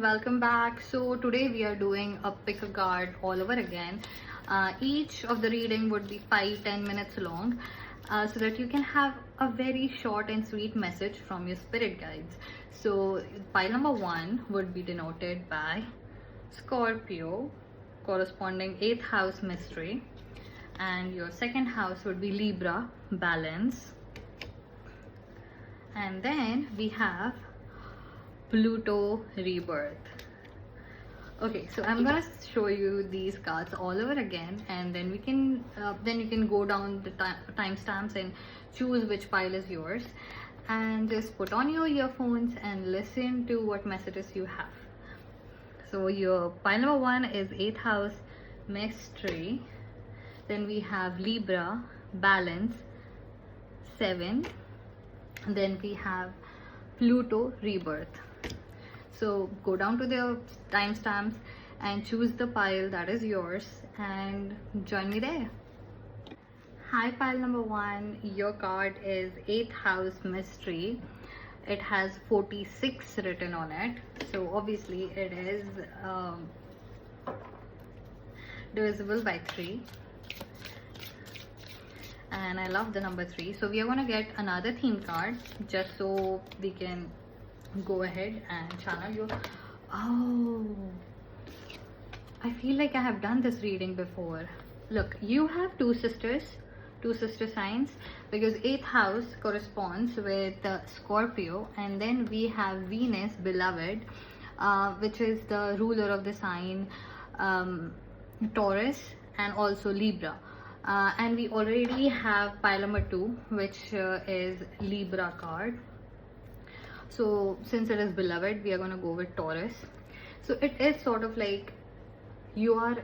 welcome back. So today we are doing a pick a card all over again. Each of the reading would be 5-10 minutes long, so that you can have a very short and sweet message from your spirit guides. So pile number 1 would be denoted by Scorpio, corresponding 8th house mystery, and your second house would be Libra, balance, and then we have Pluto, rebirth. Okay, so I'm gonna show you these cards all over again, and then we can then you can go down the timestamps and choose which pile is yours, and just put on your earphones and listen to what messages you have. So your pile number 1 is 8th house mystery, then we have Libra, balance, 7, then we have Pluto, rebirth. So go down to the timestamps and choose the pile that is yours and join me there. Hi, pile number 1. Your card is 8th house mystery. It has 46 written on it. So obviously it is divisible by 3. And I love the number 3. So we are going to get another theme card just so we can go ahead and channel you. Oh, I feel like I have done this reading before. Look, you have two sister signs, because 8th house corresponds with Scorpio, and then we have Venus, beloved, which is the ruler of the sign Taurus and also Libra. And we already have pile number 2, which is Libra card. So since it is beloved, we are going to go with Taurus. So it is sort of like you are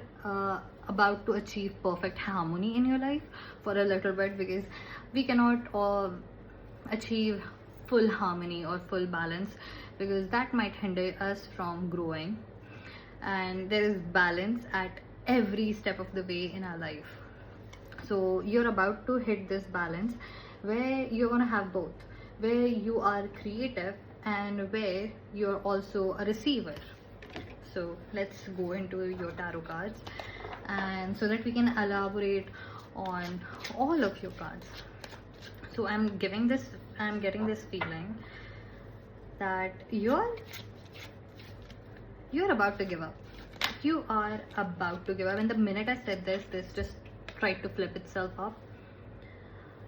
about to achieve perfect harmony in your life for a little bit, because we cannot achieve full harmony or full balance, because that might hinder us from growing. And there is balance at every step of the way in our life. So you're about to hit this balance where you're going to have both, where you are creative and where you're also a receiver. So let's go into your tarot cards, and so that we can elaborate on all of your cards. So I'm getting this feeling that you're about to give up. You are about to give up. And the minute I said this just tried to flip itself up.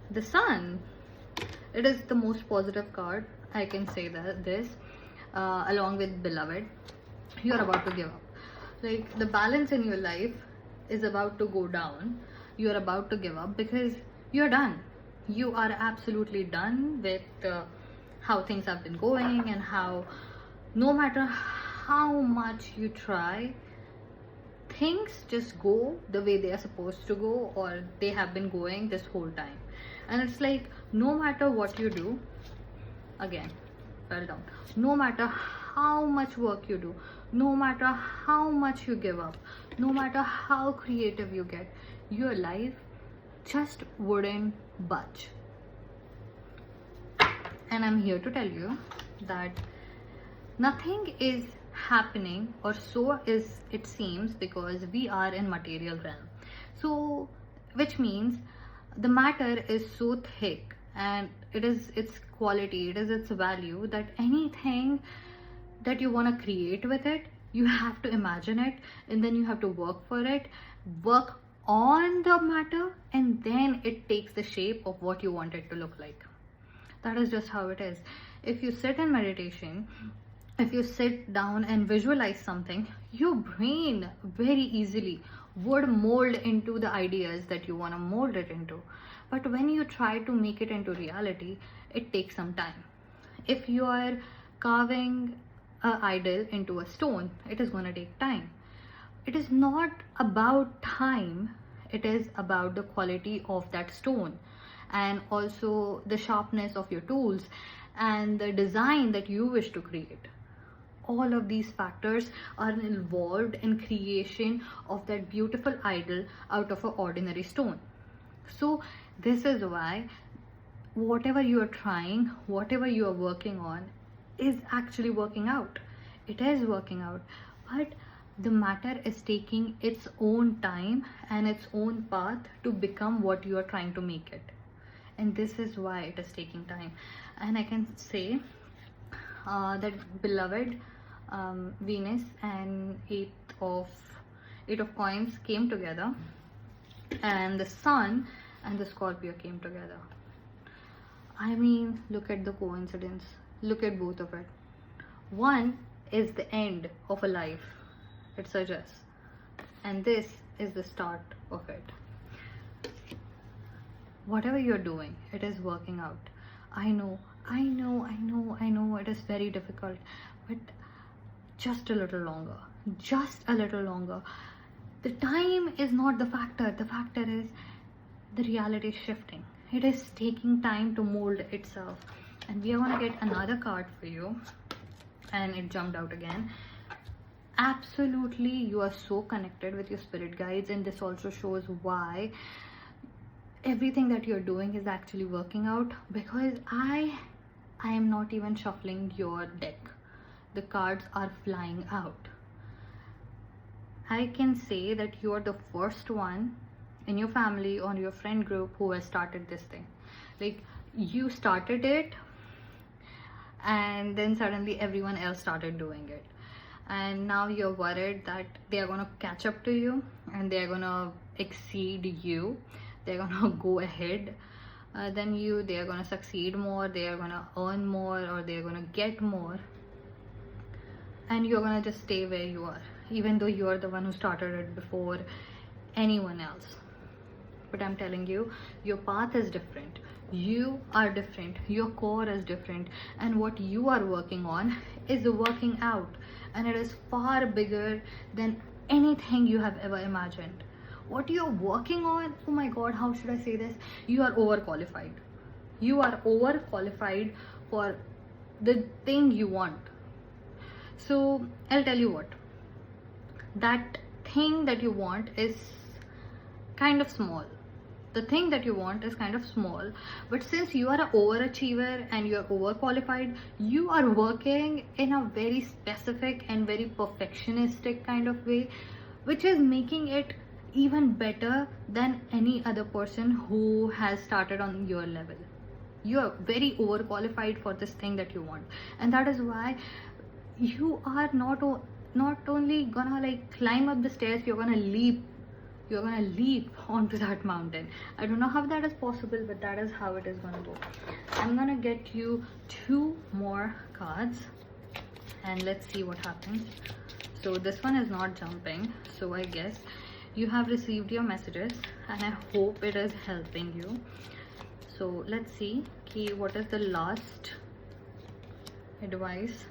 The Sun, it is the most positive card, I can say that this, along with beloved. You're about to give up. Like, the balance in your life is about to go down. You're about to give up because you're done. You are absolutely done with how things have been going, and how no matter how much you try, things just go the way they are supposed to go, or they have been going this whole time. And it's like, no matter what you do, again, fell down, no matter how much work you do, no matter how much you give up, no matter how creative you get, your life just wouldn't budge. And I'm here to tell you that nothing is happening, or so is it seems, because we are in material realm. So which means the matter is so thick, and it is its quality, it is its value, that anything that you want to create with it, you have to imagine it, and then you have to work for it, work on the matter, and then it takes the shape of what you want it to look like. That is just how it is. If you sit in meditation, if you sit down and visualize something, your brain very easily would mold into the ideas that you want to mold it into. But when you try to make it into reality, it takes some time. If you are carving an idol into a stone, it is going to take time. It is not about time, it is about the quality of that stone, and also the sharpness of your tools and the design that you wish to create. All of these factors are involved in creation of that beautiful idol out of an ordinary stone. So this is why whatever you are trying, whatever you are working on, is actually working out. It is working out, but the matter is taking its own time and its own path to become what you are trying to make it. And this is why it is taking time. And I can say that beloved Venus and eight of coins came together, and the sun and the Scorpio came together. I mean, look at the coincidence. Look at both of it. One is the end of a life, it suggests, and this is the start of it. Whatever you're doing, it is working out. I know it is very difficult, but just a little longer. Just a little longer. The time is not the factor. The factor is the reality shifting. It is taking time to mold itself. And we are going to get another card for you. And it jumped out again. Absolutely, you are so connected with your spirit guides, and this also shows why everything that you're doing is actually working out, because I am not even shuffling your deck. The cards are flying out. I can say that you are the first one in your family or your friend group who has started this thing. Like, you started it, and then suddenly everyone else started doing it, and now you're worried that they are going to catch up to you and they are going to exceed you. They're going to go ahead than you. They are going to succeed more, they are going to earn more, or they are going to get more, and you're going to just stay where you are, even though you are the one who started it before anyone else. But I'm telling you, your path is different. You are different. Your core is different. And what you are working on is working out. And it is far bigger than anything you have ever imagined. What you're working on, oh my God, how should I say this? You are overqualified. You are overqualified for the thing you want. So I'll tell you what. That thing that you want is kind of small. The thing that you want is kind of small, but since you are an overachiever and you're overqualified, you are working in a very specific and very perfectionistic kind of way, which is making it even better than any other person who has started on your level. You are very overqualified for this thing that you want, and that is why you are not only gonna like climb up the stairs, you're gonna leap onto that mountain. I don't know how that is possible, but that is how it is gonna go. I'm gonna get you 2 more cards and let's see what happens. So this one is not jumping, so I guess you have received your messages and I hope it is helping you. So let's see what is the last advice.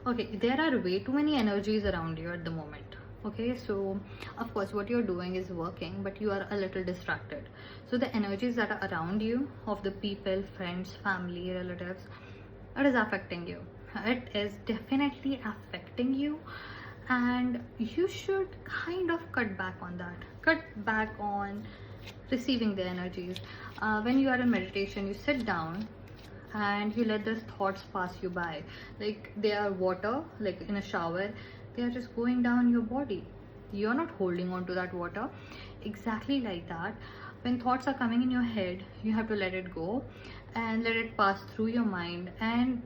Okay, there are way too many energies around you at the moment. Okay, so of course what you're doing is working, but you are a little distracted. So the energies that are around you, of the people, friends, family, relatives, it is affecting you. It is definitely affecting you, and you should kind of cut back on that. Cut back on receiving the energies. When you are in meditation, you sit down and you let those thoughts pass you by, like they are water, like in a shower. They are just going down your body. You're not holding on to that water. Exactly like that, when thoughts are coming in your head, you have to let it go and let it pass through your mind, and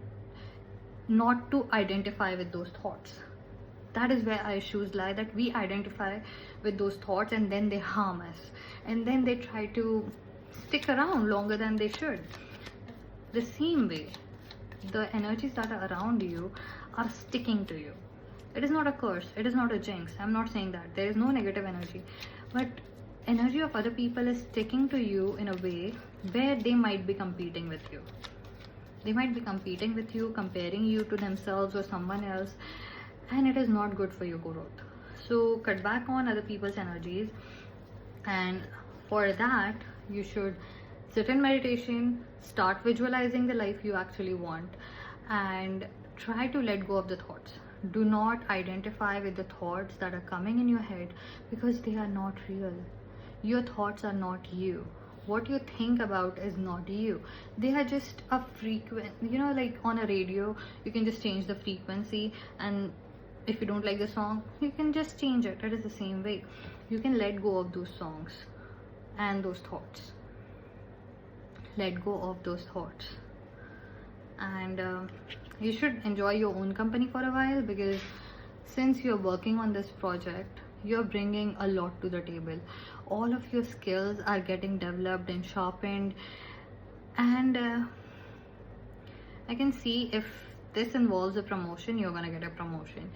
not to identify with those thoughts. That is where our issues lie, that we identify with those thoughts and then they harm us, and then they try to stick around longer than they should. The same way, the energies that are around you are sticking to you. It is not a curse, it is not a jinx. I'm not saying that. There is no negative energy. But energy of other people is sticking to you in a way where they might be competing with you. They might be competing with you, comparing you to themselves or someone else, and it is not good for your growth. So cut back on other people's energies, and for that you should sit in meditation, start visualizing the life you actually want, and try to let go of the thoughts. Do not identify with the thoughts that are coming in your head, because they are not real. Your thoughts are not you. what you think about is not you. They are just a frequent, like on a radio you can just change the frequency, and if you don't like the song you can just change it. It is the same way. You can let go of those songs and those thoughts. Let go of those thoughts, and you should enjoy your own company for a while, because since you're working on this project, you're bringing a lot to the table. All of your skills are getting developed and sharpened, and I can see if this involves a promotion, you're gonna get a promotion.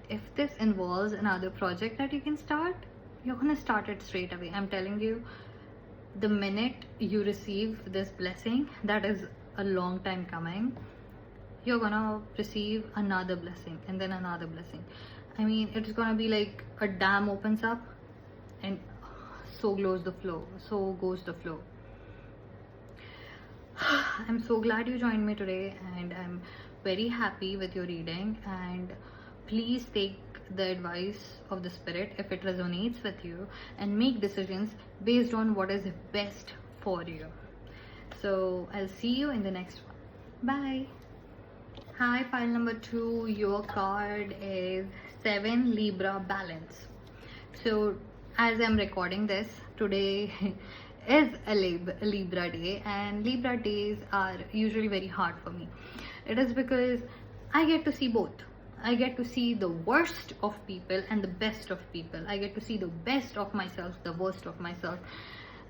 If this involves another project that you can start, you're gonna start it straight away. I'm telling you, the minute you receive this blessing, that is a long time coming, you're gonna receive another blessing and then another blessing. I mean, it's gonna be like a dam opens up and so goes the flow. I'm so glad you joined me today, and I'm very happy with your reading. And please take the advice of the spirit if it resonates with you, and make decisions based on what is best for you. So I'll see you in the next one. Bye. Hi, pile number 2. Your card is 7, Libra, balance. So as I'm recording this, today is a Libra day, and Libra days are usually very hard for me. It is because I get to see both. I get to see the worst of people and the best of people. I get to see the best of myself, the worst of myself,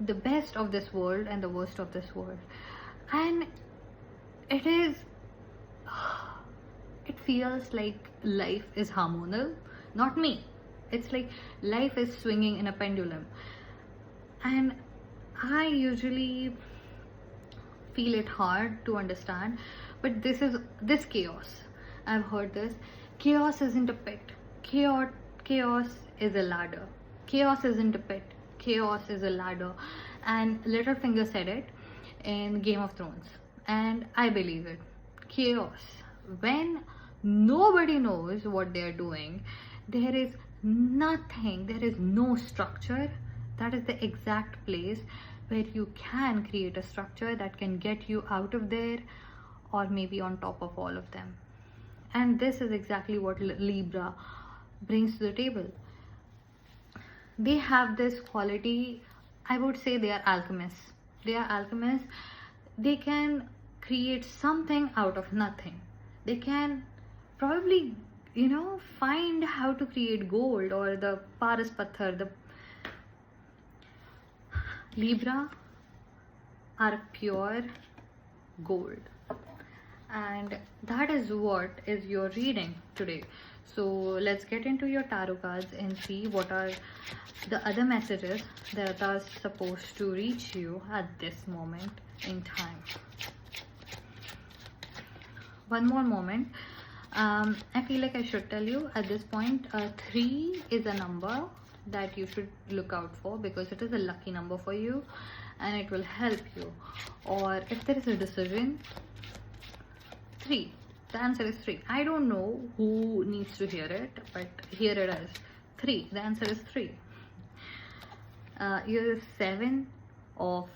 the best of this world and the worst of this world. And it feels like life is hormonal, not me. It's like life is swinging in a pendulum, and I usually feel it hard to understand. But this chaos, I've heard this, chaos isn't a pit, chaos is a ladder. Chaos isn't a pit, chaos is a ladder. And Littlefinger said it in Game of Thrones, and I believe it. Chaos, when nobody knows what they're doing, there is nothing, there is no structure. That is the exact place where you can create a structure that can get you out of there, or maybe on top of all of them. And this is exactly what Libra brings to the table. They have this quality, I would say they are alchemists. They can create something out of nothing. They can probably, find how to create gold or the Paras Pathar. The Libra are pure gold, and that is what is your reading today. So let's get into your tarot cards and see what are the other messages that are supposed to reach you at this moment in time. One more moment. I feel like I should tell you at this point, 3 is a number that you should look out for, because it is a lucky number for you and it will help you. Or if there is a decision, 3, the answer is 3. I don't know who needs to hear it, but here it is. 3, the answer is 3. Here is 7 of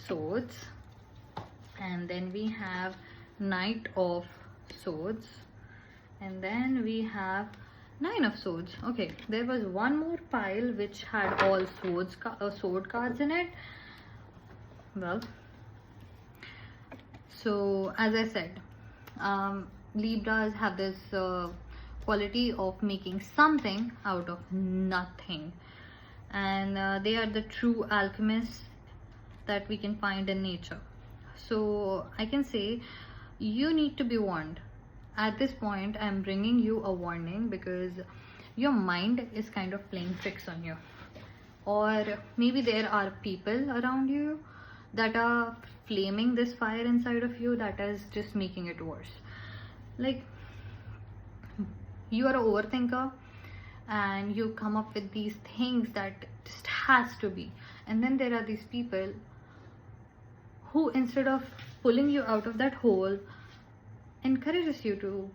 Swords, and then we have Knight of Swords, and then we have 9 of Swords. Okay, there was one more pile which had all sword cards in it. Well, so as I said, Libras have this quality of making something out of nothing, and they are the true alchemists that we can find in nature. So I can say you need to be warned. At this point, I'm bringing you a warning because your mind is kind of playing tricks on you, or maybe there are people around you that are flaming this fire inside of you that is just making it worse. Like, you are an overthinker and you come up with these things that just has to be, and then there are these people who, instead of pulling you out of that hole, encourages you to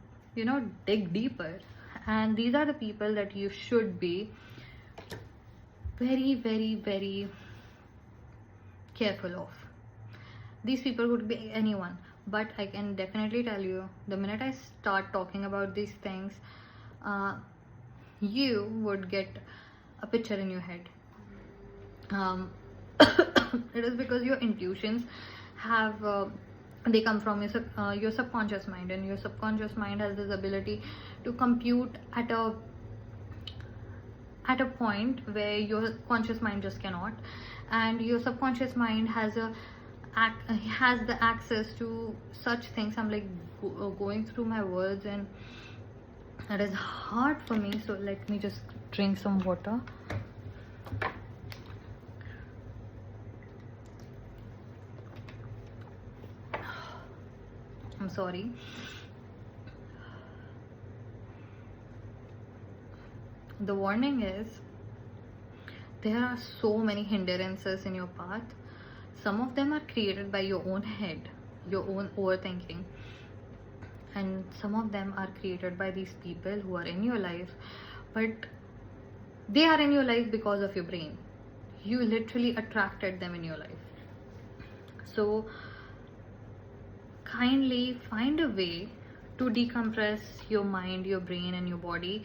dig deeper. And these are the people that you should be very, very, very careful of. These people could be anyone, but I can definitely tell you, the minute I start talking about these things, you would get a picture in your head. It is because your intuitions have they come from your subconscious mind, and your subconscious mind has this ability to compute at a point where your conscious mind just cannot. And your subconscious mind has the access to such things. I'm like going through my words, and it is hard for me, so let me just drink some water. I'm sorry. The warning is, there are so many hindrances in your path. Some of them are created by your own head, your own overthinking, and some of them are created by these people who are in your life, but they are in your life because of your brain. You literally attracted them in your life. So kindly find a way to decompress your mind, your brain, and your body,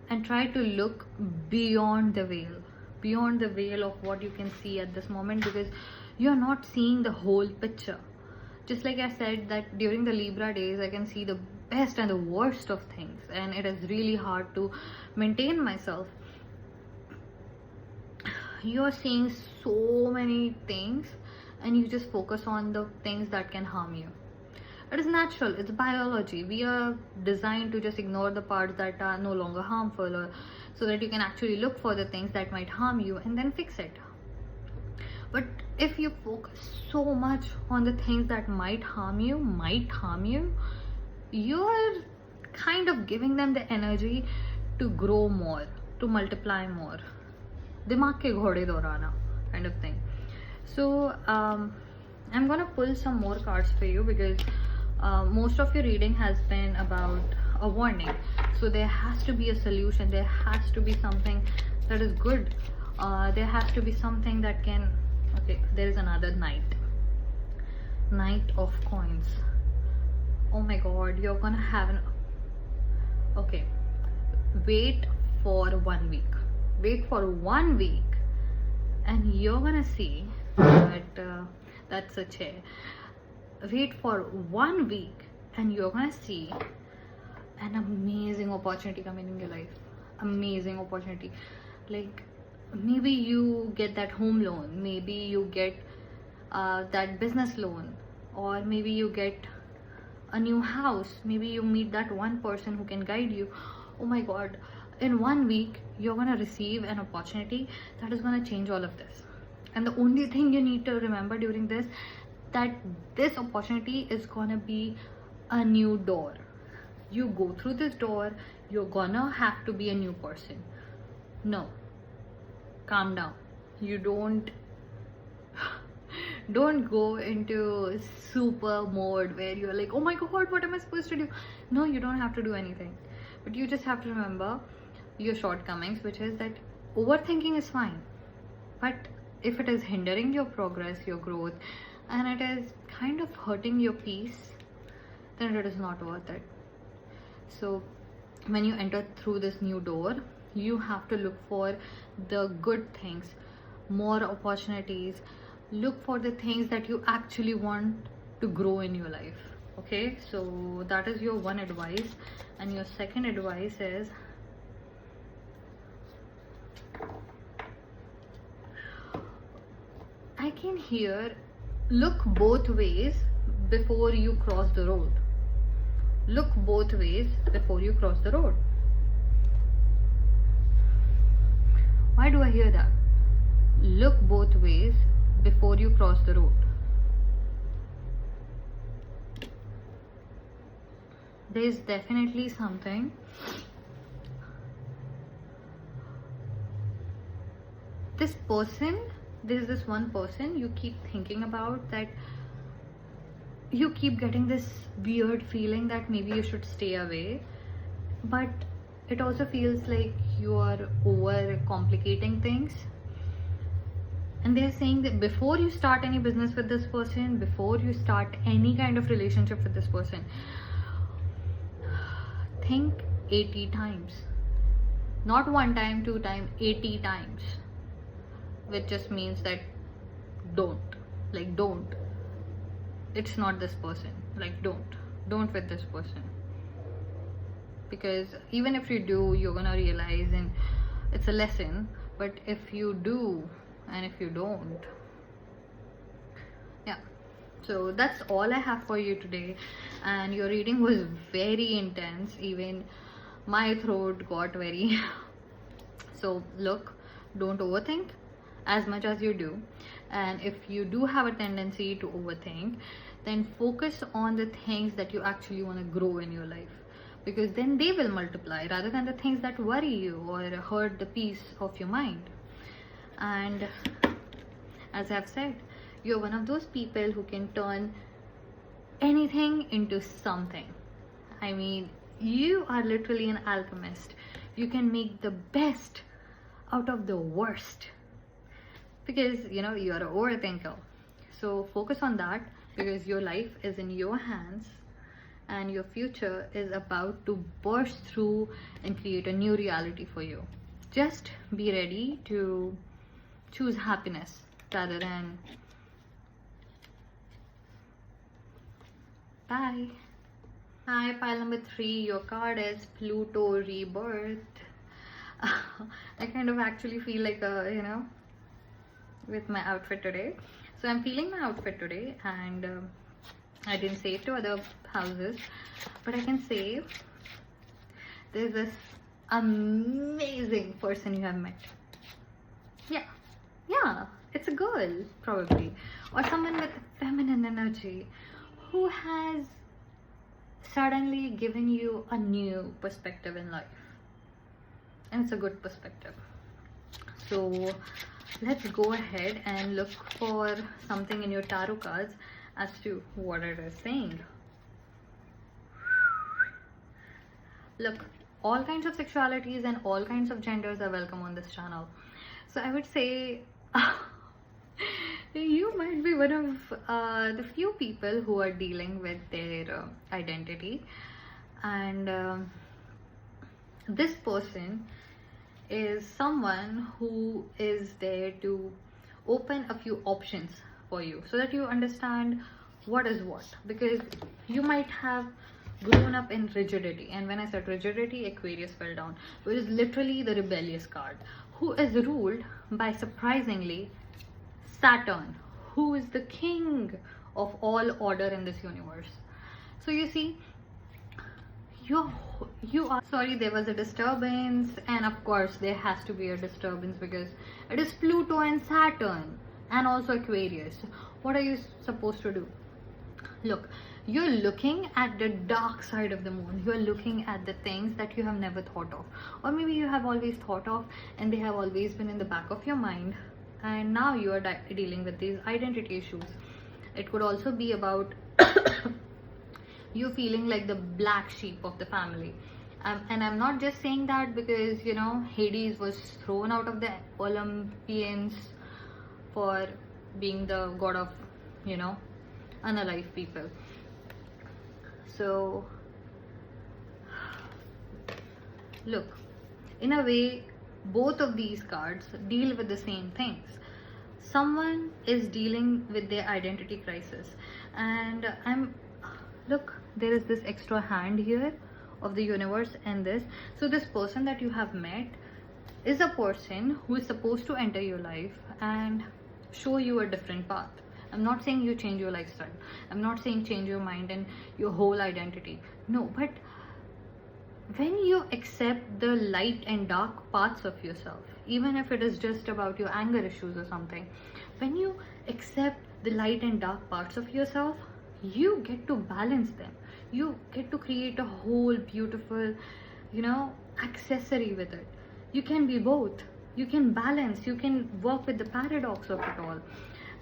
and try to look beyond the veil of what you can see at this moment, because you're not seeing the whole picture. Just like I said, that during the Libra days, I can see the best and the worst of things, and it is really hard to maintain myself. You're seeing so many things, and you just focus on the things that can harm you. It is natural, it's biology. We are designed to just ignore the parts that are no longer harmful, or so that you can actually look for the things that might harm you and then fix it. But if you focus so much on the things that might harm you, you're kind of giving them the energy to grow more, to multiply more. Dimag ke ghode dorana kind of thing. So I'm gonna pull some more cards for you, because most of your reading has been about a warning. So there has to be a solution, there has to be something that is good, there has to be something that can. Okay, there is another Knight of Coins. Oh my god, you're gonna have an. Okay, wait for 1 week, and you're gonna see that that's a chair. Wait for 1 week, and you're gonna see an amazing opportunity coming in your life. Amazing opportunity. Like, maybe you get that home loan, maybe you get that business loan, or maybe you get a new house, maybe you meet that one person who can guide you. Oh my god, in 1 week you're gonna receive an opportunity that is gonna change all of this. And the only thing you need to remember during this, that this opportunity is gonna be a new door. You go through this door, you're gonna have to be a new person. No, calm down. You don't go into super mode where you're like, oh my god, what am I supposed to do? No, you don't have to do anything, but you just have to remember your shortcomings, which is that overthinking is fine, but if it is hindering your progress, your growth, and it is kind of hurting your peace, then it is not worth it. So when you enter through this new door, you have to look for the good things, more opportunities. Look for the things that you actually want to grow in your life. Okay, so that is your one advice. And your second advice is, I can hear, look both ways before you cross the road. Look both ways before you cross the road. Why do I hear that? Look both ways before you cross the road. There is definitely something. This person, there is this one person you keep thinking about, that you keep getting this weird feeling that maybe you should stay away, but it also feels like you are over complicating things. And they're saying that before you start any business with this person, before you start any kind of relationship with this person, think 80 times. Not one time, 2 times, 80 times. Which just means that don't. It's not this person. Don't with this person. Because even if you do, you're gonna realize, and it's a lesson. But if you do and if you don't, yeah. So that's all I have for you today. And your reading was very intense. Even my throat got very so look, don't overthink as much as you do. And if you do have a tendency to overthink, then focus on the things that you actually want to grow in your life, because then they will multiply rather than the things that worry you or hurt the peace of your mind. And as I've said, you're one of those people who can turn anything into something. I mean, you are literally an alchemist. You can make the best out of the worst, because you're an overthinker. So focus on that, because your life is in your hands and your future is about to burst through and create a new reality for you. Just be ready to choose happiness rather than bye. Hi, pile number 3. Your card is Pluto Rebirth. I kind of actually feel like with my outfit today. So I'm feeling my outfit today, and I didn't say it to other houses, but I can say there's this amazing person you have met. Yeah, it's a girl probably, or someone with feminine energy who has suddenly given you a new perspective in life, and it's a good perspective. So let's go ahead and look for something in your tarot cards as to what it is saying. Look, all kinds of sexualities and all kinds of genders are welcome on this channel. So I would say you might be one of the few people who are dealing with their identity, and this person is someone who is there to open a few options for you so that you understand what is what, because you might have grown up in rigidity. And when I said rigidity, Aquarius fell down, which is literally the rebellious card, who is ruled by, surprisingly, Saturn, who is the king of all order in this universe. So you see, you are sorry, there was a disturbance, and of course there has to be a disturbance because it is Pluto and Saturn and also Aquarius. What are you supposed to do? Look, you're looking at the dark side of the moon. You're looking at the things that you have never thought of, or maybe you have always thought of and they have always been in the back of your mind, and now you are dealing with these identity issues. It could also be about you feeling like the black sheep of the family. And I'm not just saying that because Hades was thrown out of the Olympians for being the god of unalive people. So look, in a way, both of these cards deal with the same things. Someone is dealing with their identity crisis, and look, there is this extra hand here of the universe and this. So this person that you have met is a person who is supposed to enter your life and show you a different path. I'm not saying you change your lifestyle. I'm not saying change your mind and your whole identity. No, but when you accept the light and dark parts of yourself, even if it is just about your anger issues or something, when you accept the light and dark parts of yourself, you get to balance them. You get to create a whole beautiful, accessory with it. You can be both. You can balance. You can work with the paradox of it all.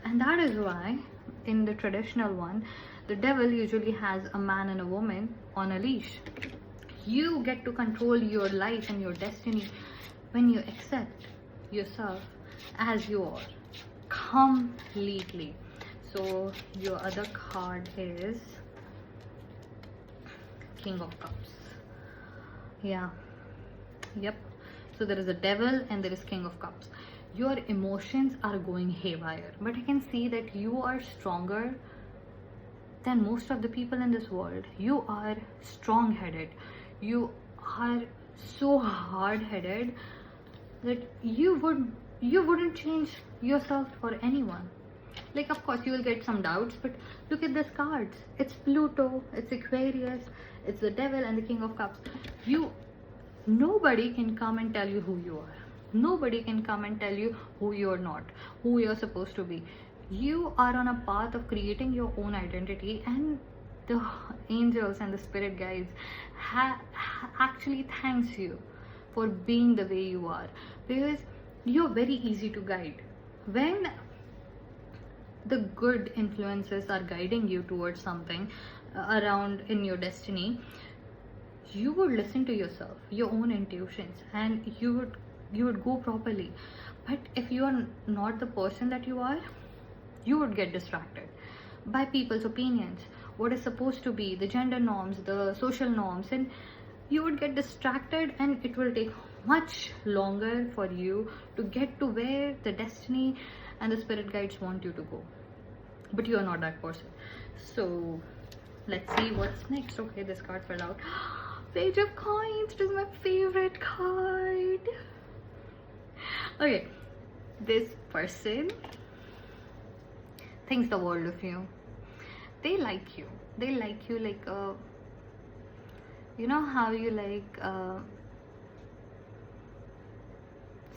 And that is why in the traditional one, the devil usually has a man and a woman on a leash. You get to control your life and your destiny when you accept yourself as you are. completely. So your other card is King of Cups. Yeah, yep. So there is a Devil and there is King of Cups. Your emotions are going haywire, but I can see that you are stronger than most of the people in this world. You are strong-headed. You are so hard-headed that you wouldn't change yourself for anyone. Like, of course you will get some doubts, but look at these cards. It's Pluto, it's Aquarius, it's the Devil and the King of Cups. Nobody can come and tell you who you are. Nobody can come and tell you who you're not, who you're supposed to be. You are on a path of creating your own identity, and the angels and the spirit guides actually thanks you for being the way you are, because you're very easy to guide. When the good influences are guiding you towards something around in your destiny, you would listen to yourself, your own intuitions, and you would go properly. But if you are not the person that you are, you would get distracted by people's opinions, what is supposed to be, the gender norms, the social norms, and you would get distracted, and it will take much longer for you to get to where the destiny and the spirit guides want you to go. But you are not that person. So let's see what's next. Okay, this card fell out. Page of Coins. It is my favorite card. Okay, this person thinks the world of you. They like you. They like you like you know how you like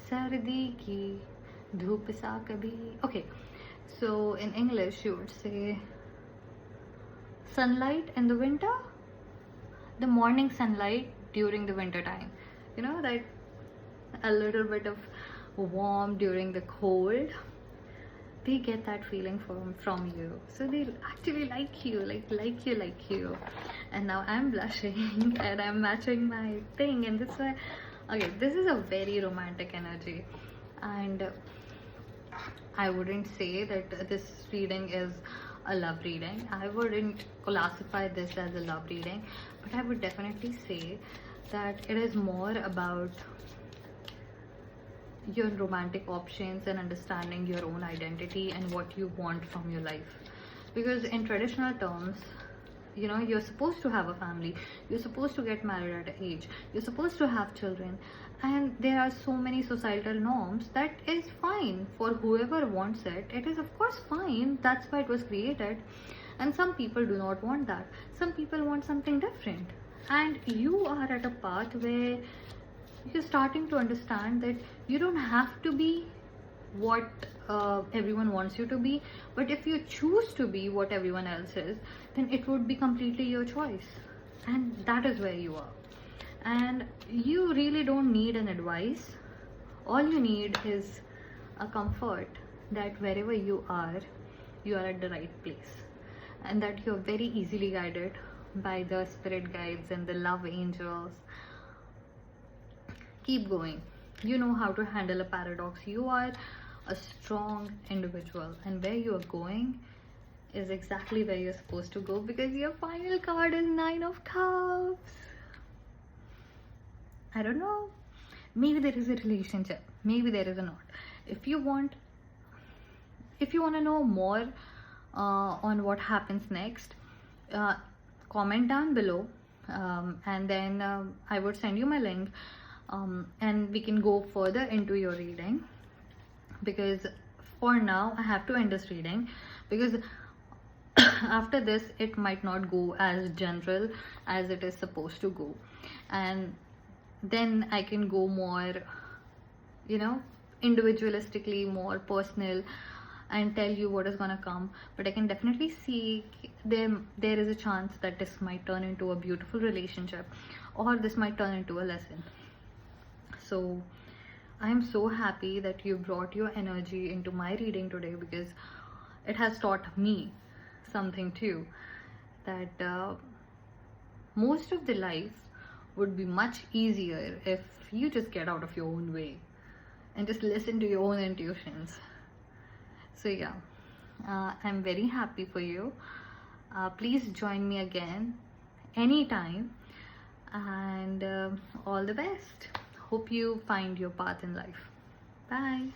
sardi ki dhoop sa kabhi. Okay, so in English you would say sunlight in the winter, the morning sunlight during the winter time, you know, that a little bit of warm during the cold. They get that feeling from you, so they actually like you, like you. And now I'm blushing and I'm matching my thing, and this way, okay, this is a very romantic energy, and I wouldn't say that this reading is a love reading. I wouldn't classify this as a love reading, but I would definitely say that it is more about your romantic options and understanding your own identity and what you want from your life. Because in traditional terms, you know, you're supposed to have a family, you're supposed to get married at an age, you're supposed to have children, and there are so many societal norms. That is fine for whoever wants it. It is of course fine, that's why it was created. And some people do not want that. Some people want something different, and you are at a path where you're starting to understand that you don't have to be what everyone wants you to be, but if you choose to be what everyone else is, then it would be completely your choice, and that is where you are. And you really don't need an advice. All you need is a comfort that wherever you are at the right place, and that you're very easily guided by the spirit guides and the love angels. Keep going. You know how to handle a paradox. You are a strong individual, and where you are going is exactly where you're supposed to go, because your final card is Nine of Cups. I don't know, maybe there is a relationship, maybe there is a not. If you want to know more on what happens next, comment down below, and then I would send you my link, and we can go further into your reading. Because for now I have to end this reading, because after this it might not go as general as it is supposed to go, and then I can go more, you know, individualistically, more personal, and tell you what is gonna come. But I can definitely see there is a chance that this might turn into a beautiful relationship, or this might turn into a lesson. So I'm so happy that you brought your energy into my reading today, because it has taught me something too, that most of the life would be much easier if you just get out of your own way and just listen to your own intuitions. So yeah, I'm very happy for you. Please join me again anytime, and all the best. Hope you find your path in life. Bye.